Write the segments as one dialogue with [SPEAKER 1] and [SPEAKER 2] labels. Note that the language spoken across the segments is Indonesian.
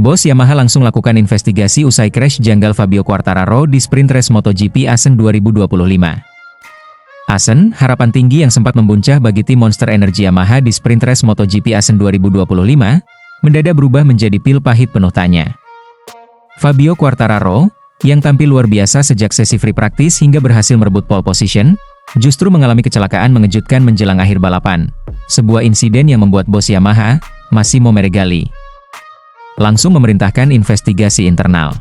[SPEAKER 1] Bos Yamaha langsung lakukan investigasi usai crash janggal Fabio Quartararo di sprint race MotoGP Assen 2025. Assen, harapan tinggi yang sempat membuncah bagi tim Monster Energy Yamaha di sprint race MotoGP Assen 2025, mendadak berubah menjadi pil pahit penuh tanya. Fabio Quartararo, yang tampil luar biasa sejak sesi free practice hingga berhasil merebut pole position, justru mengalami kecelakaan mengejutkan menjelang akhir balapan. Sebuah insiden yang membuat bos Yamaha, Massimo Meregali, langsung memerintahkan investigasi internal.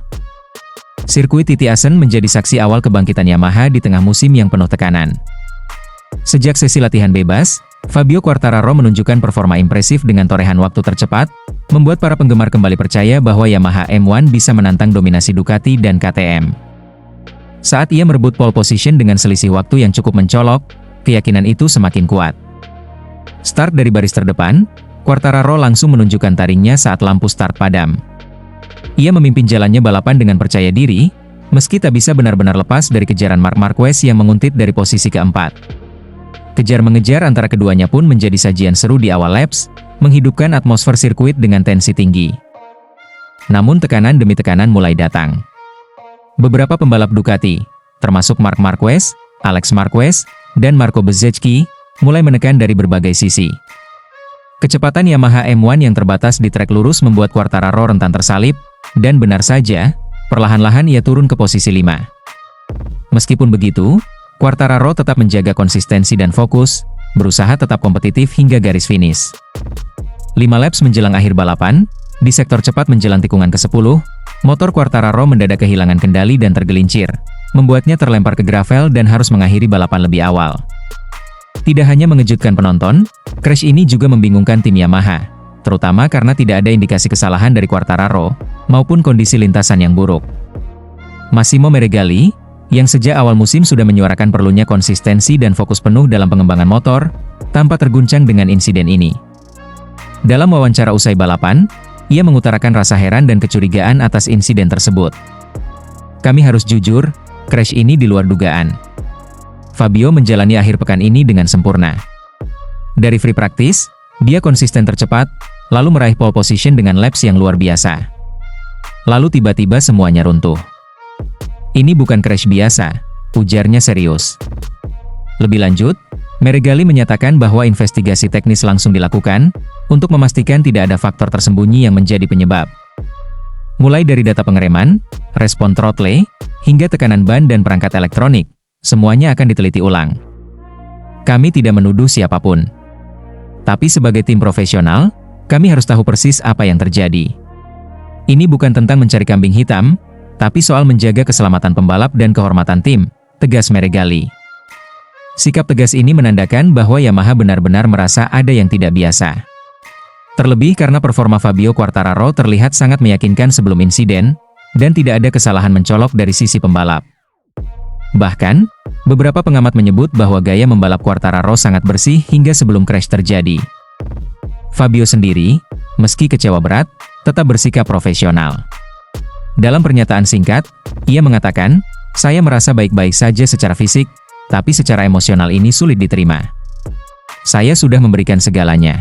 [SPEAKER 1] Sirkuit Titi Assen menjadi saksi awal kebangkitan Yamaha di tengah musim yang penuh tekanan. Sejak sesi latihan bebas, Fabio Quartararo menunjukkan performa impresif dengan torehan waktu tercepat, membuat para penggemar kembali percaya bahwa Yamaha M1 bisa menantang dominasi Ducati dan KTM. Saat ia merebut pole position dengan selisih waktu yang cukup mencolok, keyakinan itu semakin kuat. Start dari baris terdepan, Quartararo langsung menunjukkan taringnya saat lampu start padam. Ia memimpin jalannya balapan dengan percaya diri, meski tak bisa benar-benar lepas dari kejaran Marc Marquez yang menguntit dari posisi keempat. Kejar-mengejar antara keduanya pun menjadi sajian seru di awal laps, menghidupkan atmosfer sirkuit dengan tensi tinggi. Namun tekanan demi tekanan mulai datang. Beberapa pembalap Ducati, termasuk Marc Marquez, Alex Marquez, dan Marco Bezzecchi, mulai menekan dari berbagai sisi. Kecepatan Yamaha M1 yang terbatas di trek lurus membuat Quartararo rentan tersalip, dan benar saja, perlahan-lahan ia turun ke posisi 5. Meskipun begitu, Quartararo tetap menjaga konsistensi dan fokus, berusaha tetap kompetitif hingga garis finish. 5 laps menjelang akhir balapan, di sektor cepat menjelang tikungan ke-10, motor Quartararo mendadak kehilangan kendali dan tergelincir, membuatnya terlempar ke gravel dan harus mengakhiri balapan lebih awal. Tidak hanya mengejutkan penonton, crash ini juga membingungkan tim Yamaha, terutama karena tidak ada indikasi kesalahan dari Quartararo, maupun kondisi lintasan yang buruk. Massimo Meregali, yang sejak awal musim sudah menyuarakan perlunya konsistensi dan fokus penuh dalam pengembangan motor, tampak terguncang dengan insiden ini. Dalam wawancara usai balapan, ia mengutarakan rasa heran dan kecurigaan atas insiden tersebut. "Kami harus jujur, crash ini di luar dugaan. Fabio menjalani akhir pekan ini dengan sempurna. Dari free practice, dia konsisten tercepat, lalu meraih pole position dengan laps yang luar biasa. Lalu tiba-tiba semuanya runtuh. Ini bukan crash biasa," ujarnya serius. Lebih lanjut, Meregali menyatakan bahwa investigasi teknis langsung dilakukan, untuk memastikan tidak ada faktor tersembunyi yang menjadi penyebab. Mulai dari data pengereman, respon throttle, hingga tekanan ban dan perangkat elektronik, semuanya akan diteliti ulang. "Kami tidak menuduh siapapun. Tapi sebagai tim profesional, kami harus tahu persis apa yang terjadi. Ini bukan tentang mencari kambing hitam, tapi soal menjaga keselamatan pembalap dan kehormatan tim," tegas Meregali. Sikap tegas ini menandakan bahwa Yamaha benar-benar merasa ada yang tidak biasa. Terlebih karena performa Fabio Quartararo terlihat sangat meyakinkan sebelum insiden, dan tidak ada kesalahan mencolok dari sisi pembalap. Bahkan, beberapa pengamat menyebut bahwa gaya membalap Quartararo sangat bersih hingga sebelum crash terjadi. Fabio sendiri, meski kecewa berat, tetap bersikap profesional. Dalam pernyataan singkat, ia mengatakan, "Saya merasa baik-baik saja secara fisik, tapi secara emosional ini sulit diterima. Saya sudah memberikan segalanya.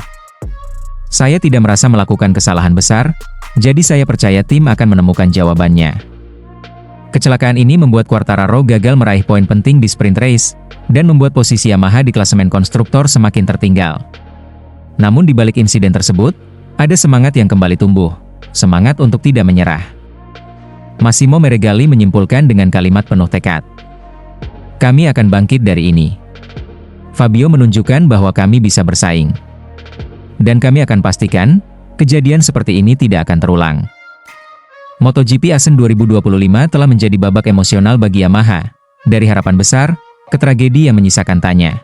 [SPEAKER 1] Saya tidak merasa melakukan kesalahan besar, jadi saya percaya tim akan menemukan jawabannya." Kecelakaan ini membuat Quartararo gagal meraih poin penting di sprint race, dan membuat posisi Yamaha di klasemen konstruktor semakin tertinggal. Namun di balik insiden tersebut, ada semangat yang kembali tumbuh, semangat untuk tidak menyerah. Massimo Meregali menyimpulkan dengan kalimat penuh tekad. "Kami akan bangkit dari ini. Fabio menunjukkan bahwa kami bisa bersaing. Dan kami akan pastikan, kejadian seperti ini tidak akan terulang." MotoGP Assen 2025 telah menjadi babak emosional bagi Yamaha, dari harapan besar, ke tragedi yang menyisakan tanya.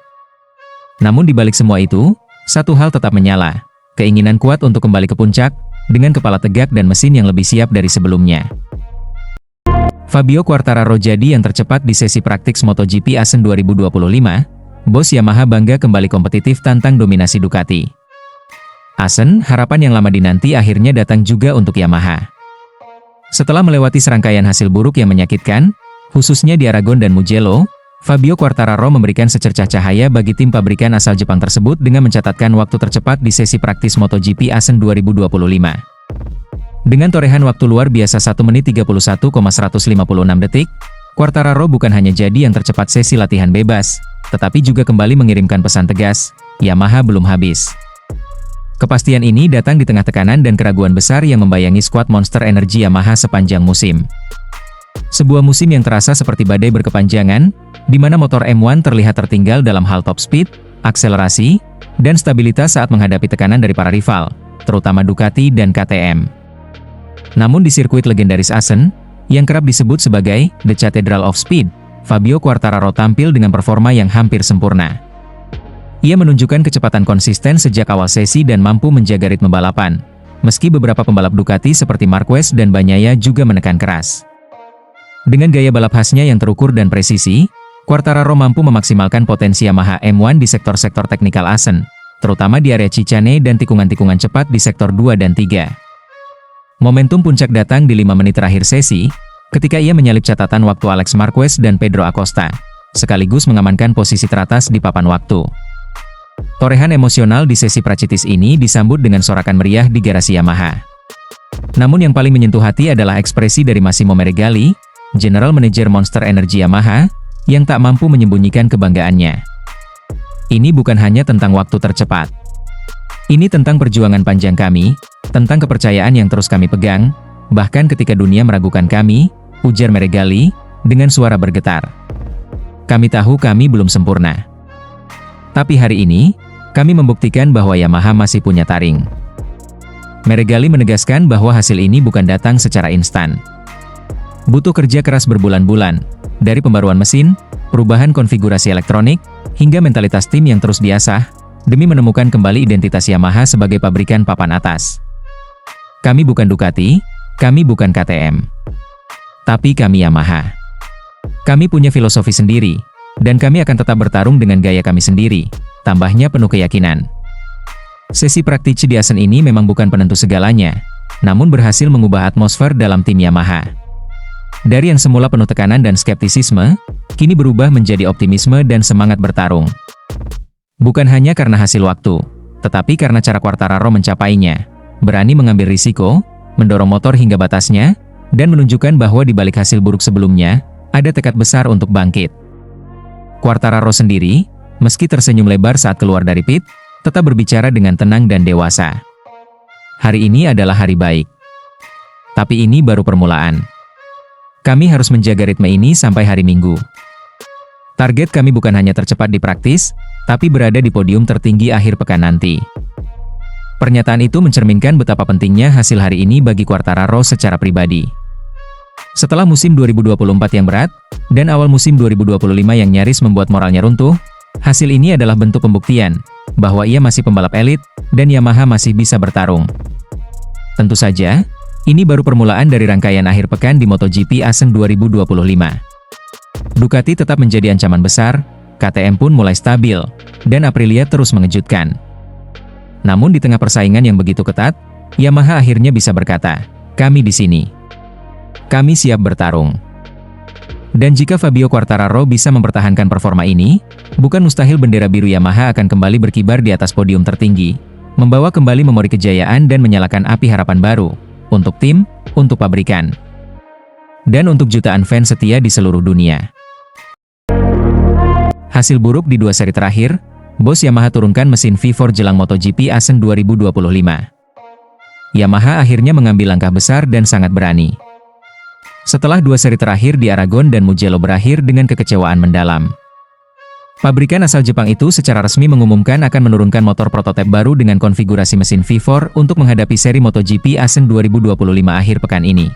[SPEAKER 1] Namun di balik semua itu, satu hal tetap menyala, keinginan kuat untuk kembali ke puncak, dengan kepala tegak dan mesin yang lebih siap dari sebelumnya. Fabio Quartararo jadi yang tercepat di sesi praktik MotoGP Assen 2025, bos Yamaha bangga kembali kompetitif tantang dominasi Ducati. Assen, harapan yang lama dinanti akhirnya datang juga untuk Yamaha. Setelah melewati serangkaian hasil buruk yang menyakitkan, khususnya di Aragon dan Mugello, Fabio Quartararo memberikan secercah cahaya bagi tim pabrikan asal Jepang tersebut dengan mencatatkan waktu tercepat di sesi praktis MotoGP Assen 2025. Dengan torehan waktu luar biasa 1 menit 31,156 detik, Quartararo bukan hanya jadi yang tercepat sesi latihan bebas, tetapi juga kembali mengirimkan pesan tegas, Yamaha belum habis. Kepastian ini datang di tengah tekanan dan keraguan besar yang membayangi skuad Monster Energy Yamaha sepanjang musim. Sebuah musim yang terasa seperti badai berkepanjangan, di mana motor M1 terlihat tertinggal dalam hal top speed, akselerasi, dan stabilitas saat menghadapi tekanan dari para rival, terutama Ducati dan KTM. Namun di sirkuit legendaris Assen, yang kerap disebut sebagai The Cathedral of Speed, Fabio Quartararo tampil dengan performa yang hampir sempurna. Ia menunjukkan kecepatan konsisten sejak awal sesi dan mampu menjaga ritme balapan, meski beberapa pembalap Ducati seperti Marquez dan Bagnaia juga menekan keras. Dengan gaya balap khasnya yang terukur dan presisi, Quartararo mampu memaksimalkan potensi Yamaha M1 di sektor-sektor teknikal Assen, terutama di area Chicane dan tikungan-tikungan cepat di sektor 2 dan 3. Momentum puncak datang di 5 menit terakhir sesi, ketika ia menyalip catatan waktu Alex Marquez dan Pedro Acosta, sekaligus mengamankan posisi teratas di papan waktu. Torehan emosional di sesi Pracitis ini disambut dengan sorakan meriah di garasi Yamaha. Namun yang paling menyentuh hati adalah ekspresi dari Massimo Meregali, General Manager Monster Energy Yamaha, yang tak mampu menyembunyikan kebanggaannya. Ini bukan hanya tentang waktu tercepat. Ini tentang perjuangan panjang kami, tentang kepercayaan yang terus kami pegang, bahkan ketika dunia meragukan kami, ujar Meregali, dengan suara bergetar. Kami tahu kami belum sempurna. Tapi hari ini, kami membuktikan bahwa Yamaha masih punya taring. Meregali menegaskan bahwa hasil ini bukan datang secara instan. Butuh kerja keras berbulan-bulan, dari pembaruan mesin, perubahan konfigurasi elektronik, hingga mentalitas tim yang terus diasah, demi menemukan kembali identitas Yamaha sebagai pabrikan papan atas. Kami bukan Ducati, kami bukan KTM. Tapi kami Yamaha. Kami punya filosofi sendiri, dan kami akan tetap bertarung dengan gaya kami sendiri, tambahnya penuh keyakinan. Sesi praktis di Assen ini memang bukan penentu segalanya, namun berhasil mengubah atmosfer dalam tim Yamaha. Dari yang semula penuh tekanan dan skeptisisme, kini berubah menjadi optimisme dan semangat bertarung. Bukan hanya karena hasil waktu, tetapi karena cara Quartararo mencapainya, berani mengambil risiko, mendorong motor hingga batasnya, dan menunjukkan bahwa di balik hasil buruk sebelumnya, ada tekad besar untuk bangkit. Quartararo sendiri, meski tersenyum lebar saat keluar dari pit, tetap berbicara dengan tenang dan dewasa. Hari ini adalah hari baik. Tapi ini baru permulaan. Kami harus menjaga ritme ini sampai hari Minggu. Target kami bukan hanya tercepat di praktis, tapi berada di podium tertinggi akhir pekan nanti. Pernyataan itu mencerminkan betapa pentingnya hasil hari ini bagi Quartararo secara pribadi. Setelah musim 2024 yang berat, dan awal musim 2025 yang nyaris membuat moralnya runtuh, hasil ini adalah bentuk pembuktian bahwa ia masih pembalap elit, dan Yamaha masih bisa bertarung. Tentu saja, ini baru permulaan dari rangkaian akhir pekan di MotoGP Assen 2025. Ducati tetap menjadi ancaman besar, KTM pun mulai stabil, dan Aprilia terus mengejutkan. Namun di tengah persaingan yang begitu ketat, Yamaha akhirnya bisa berkata, "Kami di sini. Kami siap bertarung." Dan jika Fabio Quartararo bisa mempertahankan performa ini, bukan mustahil bendera biru Yamaha akan kembali berkibar di atas podium tertinggi, membawa kembali memori kejayaan dan menyalakan api harapan baru, untuk tim, untuk pabrikan, dan untuk jutaan fans setia di seluruh dunia. Hasil buruk di 2 seri terakhir, bos Yamaha turunkan mesin V4 jelang MotoGP Assen 2025. Yamaha akhirnya mengambil langkah besar dan sangat berani. Setelah 2 seri terakhir di Aragon dan Mugello berakhir dengan kekecewaan mendalam. Pabrikan asal Jepang itu secara resmi mengumumkan akan menurunkan motor prototipe baru dengan konfigurasi mesin V4 untuk menghadapi seri MotoGP Assen 2025 akhir pekan ini.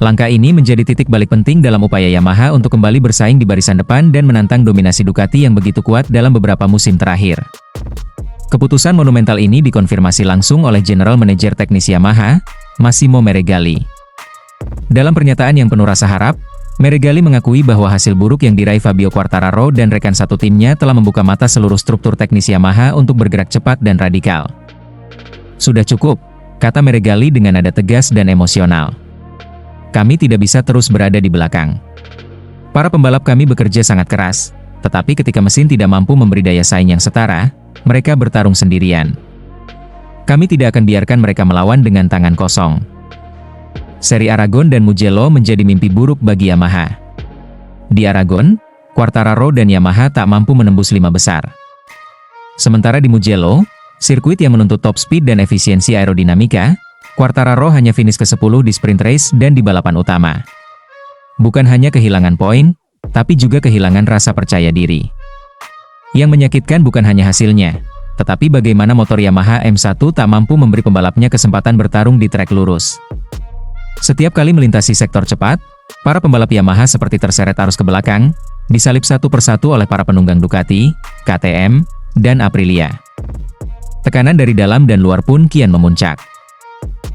[SPEAKER 1] Langkah ini menjadi titik balik penting dalam upaya Yamaha untuk kembali bersaing di barisan depan dan menantang dominasi Ducati yang begitu kuat dalam beberapa musim terakhir. Keputusan monumental ini dikonfirmasi langsung oleh General Manager Teknis Yamaha, Massimo Meregali. Dalam pernyataan yang penuh rasa harap, Meregali mengakui bahwa hasil buruk yang diraih Fabio Quartararo dan rekan satu timnya telah membuka mata seluruh struktur teknis Yamaha untuk bergerak cepat dan radikal. "Sudah cukup," kata Meregali dengan nada tegas dan emosional. "Kami tidak bisa terus berada di belakang. Para pembalap kami bekerja sangat keras, tetapi ketika mesin tidak mampu memberi daya saing yang setara, mereka bertarung sendirian. Kami tidak akan biarkan mereka melawan dengan tangan kosong." seri Aragon dan Mugello menjadi mimpi buruk bagi Yamaha. Di Aragon, Quartararo dan Yamaha tak mampu menembus 5 besar. Sementara di Mugello, sirkuit yang menuntut top speed dan efisiensi aerodinamika, Quartararo hanya finish ke-10 di sprint race dan di balapan utama. Bukan hanya kehilangan poin, tapi juga kehilangan rasa percaya diri. Yang menyakitkan bukan hanya hasilnya, tetapi bagaimana motor Yamaha M1 tak mampu memberi pembalapnya kesempatan bertarung di trek lurus. Setiap kali melintasi sektor cepat, para pembalap Yamaha seperti terseret arus ke belakang, disalip satu persatu oleh para penunggang Ducati, KTM, dan Aprilia. Tekanan dari dalam dan luar pun kian memuncak.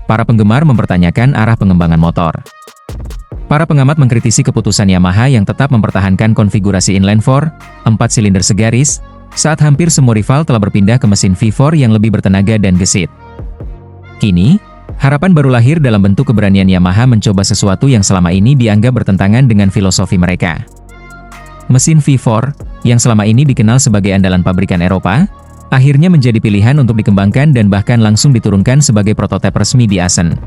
[SPEAKER 1] Para penggemar mempertanyakan arah pengembangan motor. Para pengamat mengkritisi keputusan Yamaha yang tetap mempertahankan konfigurasi inline 4, 4 silinder segaris, saat hampir semua rival telah berpindah ke mesin V4 yang lebih bertenaga dan gesit. Kini, harapan baru lahir dalam bentuk keberanian Yamaha mencoba sesuatu yang selama ini dianggap bertentangan dengan filosofi mereka. Mesin V4, yang selama ini dikenal sebagai andalan pabrikan Eropa, akhirnya menjadi pilihan untuk dikembangkan dan bahkan langsung diturunkan sebagai prototipe resmi di Assen.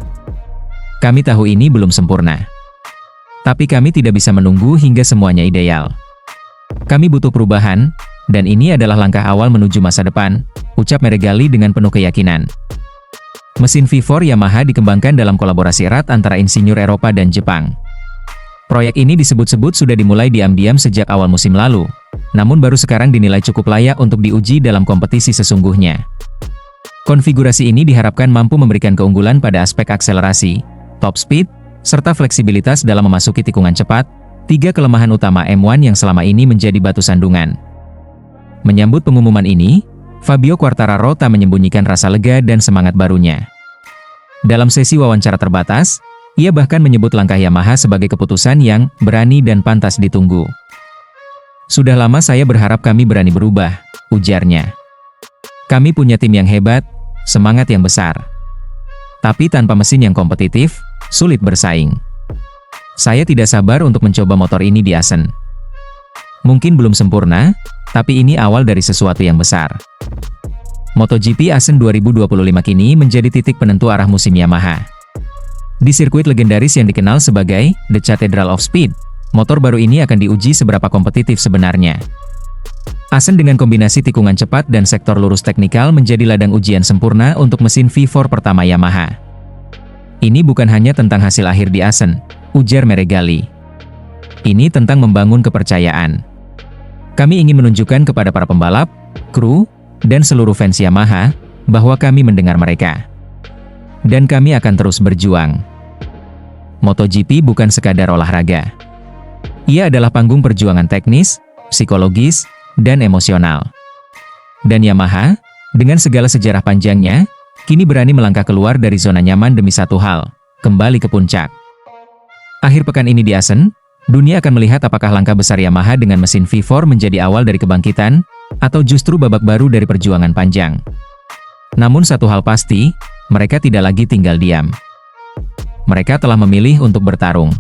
[SPEAKER 1] Kami tahu ini belum sempurna. Tapi kami tidak bisa menunggu hingga semuanya ideal. Kami butuh perubahan, dan ini adalah langkah awal menuju masa depan, ucap Meregali dengan penuh keyakinan. Mesin V4 Yamaha dikembangkan dalam kolaborasi erat antara insinyur Eropa dan Jepang. Proyek ini disebut-sebut sudah dimulai diam-diam sejak awal musim lalu, namun baru sekarang dinilai cukup layak untuk diuji dalam kompetisi sesungguhnya. Konfigurasi ini diharapkan mampu memberikan keunggulan pada aspek akselerasi, top speed, serta fleksibilitas dalam memasuki tikungan cepat, 3 kelemahan utama M1 yang selama ini menjadi batu sandungan. Menyambut pengumuman ini, Fabio Quartararo tak menyembunyikan rasa lega dan semangat barunya. Dalam sesi wawancara terbatas, ia bahkan menyebut langkah Yamaha sebagai keputusan yang berani dan pantas ditunggu. Sudah lama saya berharap kami berani berubah, ujarnya. Kami punya tim yang hebat, semangat yang besar. Tapi tanpa mesin yang kompetitif, sulit bersaing. Saya tidak sabar untuk mencoba motor ini di Assen. Mungkin belum sempurna, tapi ini awal dari sesuatu yang besar. MotoGP Assen 2025 kini menjadi titik penentu arah musim Yamaha. Di sirkuit legendaris yang dikenal sebagai The Cathedral of Speed, motor baru ini akan diuji seberapa kompetitif sebenarnya. Assen dengan kombinasi tikungan cepat dan sektor lurus teknikal menjadi ladang ujian sempurna untuk mesin V4 pertama Yamaha. Ini bukan hanya tentang hasil akhir di Assen, ujar Meregali. Ini tentang membangun kepercayaan. Kami ingin menunjukkan kepada para pembalap, kru, dan seluruh fans Yamaha, bahwa kami mendengar mereka. Dan kami akan terus berjuang. MotoGP bukan sekadar olahraga. Ia adalah panggung perjuangan teknis, psikologis, dan emosional. Dan Yamaha, dengan segala sejarah panjangnya, kini berani melangkah keluar dari zona nyaman demi satu hal, kembali ke puncak. Akhir pekan ini di Assen, dunia akan melihat apakah langkah besar Yamaha dengan mesin V4 menjadi awal dari kebangkitan, atau justru babak baru dari perjuangan panjang. Namun satu hal pasti, mereka tidak lagi tinggal diam. Mereka telah memilih untuk bertarung.